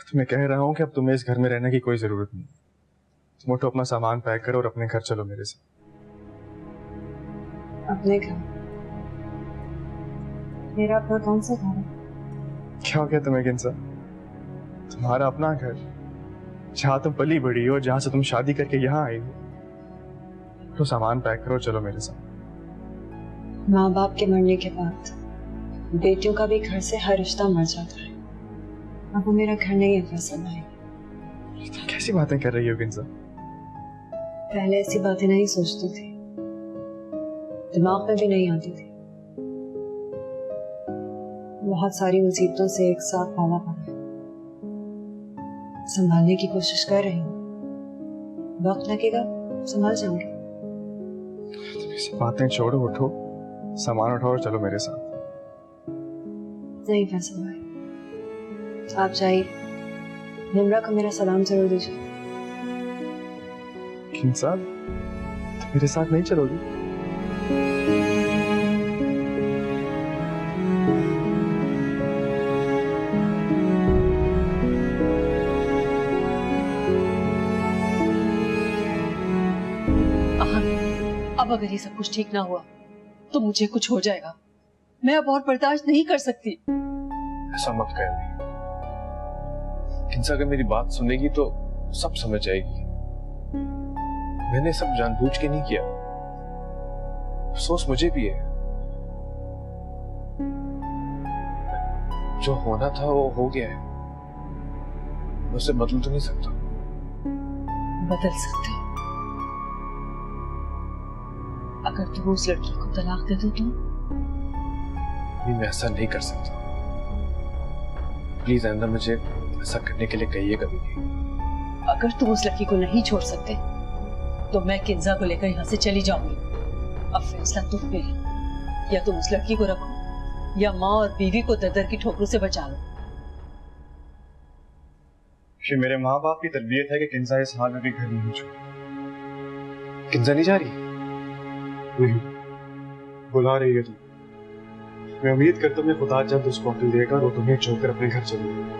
तो मैं कह रहा हूँ कि अब तुम्हें इस घर में रहने की कोई जरूरत नहीं। तुम उठो, अपना सामान पैक करो और अपने घर चलो मेरे साथ। अपने घर? मेरा अपना कौन सा घर है? क्या हो गया तुम्हें किंसा? तुम्हारा अपना घर, जहाँ तुम पली बड़ी हो, जहाँ से तुम शादी करके यहाँ आई हो। तो सामान पैक करो, चलो मेरे साथ। माँ बाप के मरने के बाद बेटियों का भी घर से हर रिश्ता मर जाता है। अब वो मेरा घर नहीं है फैसल भाई। तुम कैसी बातें कर रही हो किंसा? पहले ऐसी बातें नहीं सोचती थी, दिमाग में भी नहीं आती थी। बहुत सारी मुसीबतों से एक साथ पाला पड़ा है, संभालने की कोशिश कर रही हूँ। वक्त लगेगा, संभाल जाऊंगी। तुम ऐसी बातें छोड़ो, उठो, सामान उठाओ और चलो मेरे साथ। नहीं फैसल भाई, आप जाइए। निम्रा को मेरा सलाम जरूर दीजिए। किंसा, तुम मेरे साथ नहीं चलोगी? अब अगर ये सब कुछ ठीक ना हुआ तो मुझे कुछ हो जाएगा। मैं अब और बर्दाश्त नहीं कर सकती। ऐसा मत कर। किंसा अगर मेरी बात सुनेगी तो सब समझ जाएगी। मैंने सब जानबूझ के नहीं किया, अफसोस मुझे भी है। जो होना था वो हो गया है, मैं उसे बदल तो नहीं सकता। बदल सकते हो अगर तुम उस लड़की को तलाक दे दो तो। मैं ऐसा नहीं कर सकता। प्लीज आइंदा मुझे ऐसा करने के लिए कहिए कभी नहीं। अगर तुम उस लड़की को नहीं छोड़ सकते तो मैं किंजा को लेकर यहाँ से चली जाऊंगी। अब फैसला तुम पे है, या तुम उस लड़की को रखो या माँ और बीवी को दर की ठोकरों से बचा लो। मेरे माँ बाप की तरबियत है कि किंजा इस हाल में भी घर नहीं छोड़। किंजा नहीं जा रही? नहीं, बुला रही है तुम। मैं उम्मीद करता हूँ खुदा जल्द उसको अक्ल देगा और वो तुम्हें छोड़कर अपने घर चलेगी।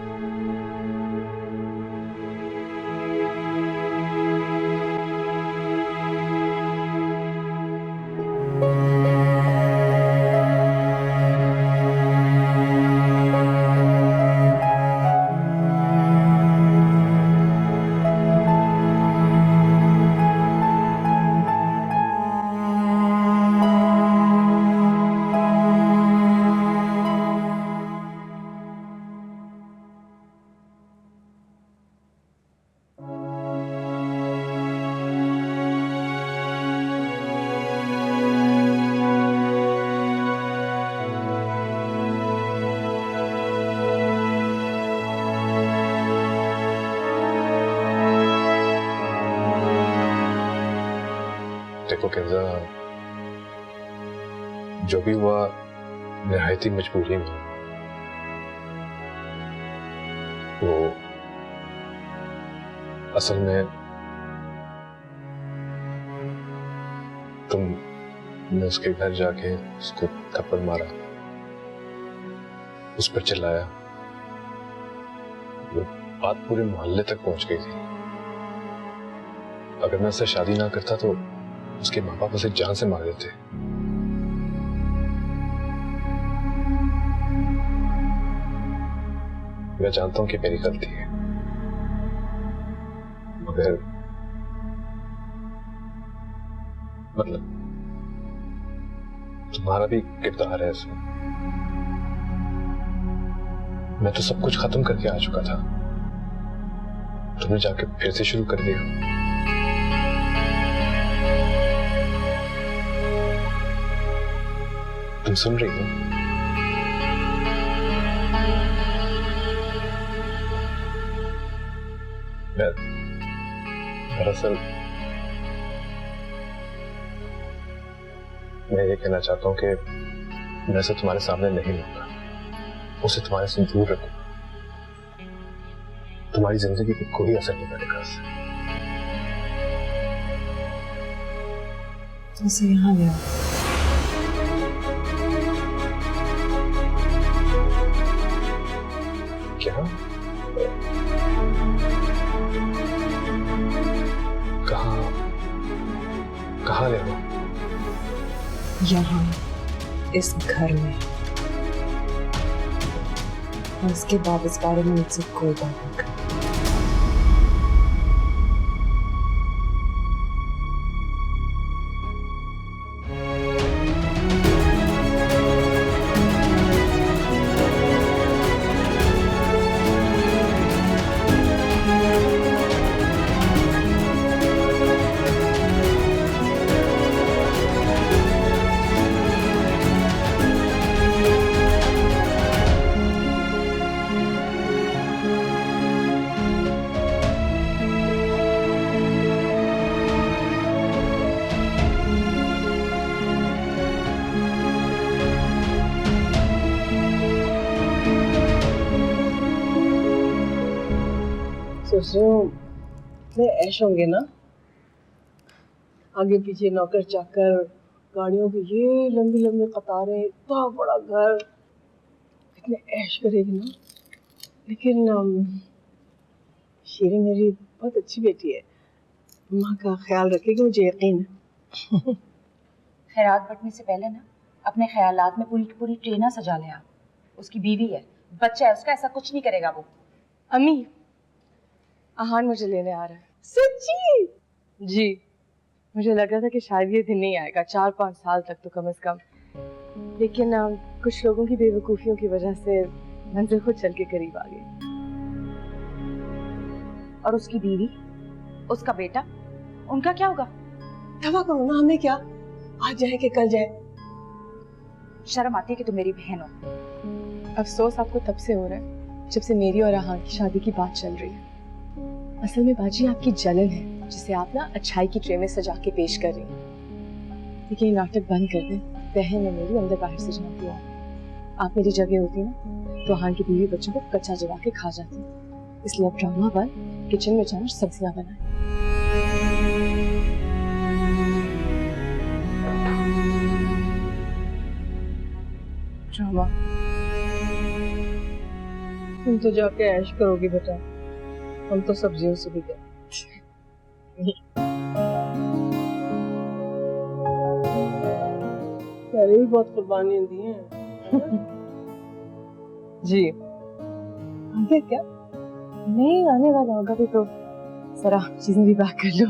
देखो किंजा, जो भी हुआ निहायती मजबूरी में। वो असल में तुमने उसके घर जाके उसको थप्पड़ मारा, उस पर चिल्लाया। वो बात पूरे मोहल्ले तक पहुंच गई थी। अगर मैं उससे शादी ना करता तो उसके माँ बाप उसे जान से मार देते। मैं जानता हूं कि मेरी गलती है, मगर मतलब तुम्हारा भी किरदार है इसमें। मैं तो सब कुछ खत्म करके आ चुका था, तुमने जाके फिर से शुरू कर दिया। तुम सुन रही हो? दरअसल मैं ये कहना चाहता हूँ कि मैं उसे तुम्हारे सामने नहीं लूंगा, उसे तुम्हारे से दूर रखूंगा। तुम्हारी जिंदगी पे कोई असर नहीं पड़ेगा उससे। उसे यहाँ ले आओ। क्या? कहाँ ले लो? यहाँ, इस घर में। और उसके बाद इस बारे में मुझसे कोई बात नहीं कर। सोच रही हूँ इतने ऐश होंगे ना, आगे पीछे नौकर चाकर, गाड़ियों की ये लंबी लंबी कतारें, इतना बड़ा घर, कितने ऐश करेगी ना। लेकिन शीरी मेरी बहुत अच्छी बेटी है, माँ का ख्याल रखेगी, मुझे यकीन है। खैरात बटने से पहले ना अपने ख्यालात में पूरी की पूरी ट्रेना सजा ले। आप उसकी बीवी है, बच्चा है उसका, ऐसा कुछ नहीं करेगा वो। अम्मी, आहान मुझे लेने आ रहा है। सच्ची? जी, मुझे लग रहा था कि शायद ये दिन नहीं आएगा, 4-5 साल तक तो कम से कम। लेकिन कुछ लोगों की बेवकूफ़ियों की वजह से मंजिल खुद चल के करीब आ गई। और उसकी बीवी, उसका बेटा, उनका क्या होगा? दवा करो ना, हमें क्या, आज जाए कि कल जाए। शर्म आती है कि तुम मेरी बहन हो। अफसोस आपको तब से हो रहा है जब से मेरी और आहान की शादी की बात चल रही है। असल में बाजी आपकी जलन है, जिसे आप ना अच्छाई की ट्रे में सजा के पेश कर रही हैं। लेकिन ये नाटक बंद कर दें, बहन है मेरी, अंदर बाहर से जानती हूँ। आप मेरी जगह होती ना तो आहान की बीवी बच्चों को कच्चा जला के खा जाती। इसलिए अब ड्रामा बंद, किचन में जाना, सब्जियां बनाएं। ड्रामा तुम तो जाके ऐश करोगी बेटा, हम तो सब्जियों से भी गए। पहले भी बहुत कुर्बानियां दी हैं। जी, आगे क्या? नहीं आने वाला होगा भी तो जरा चीजें भी पैक कर लो।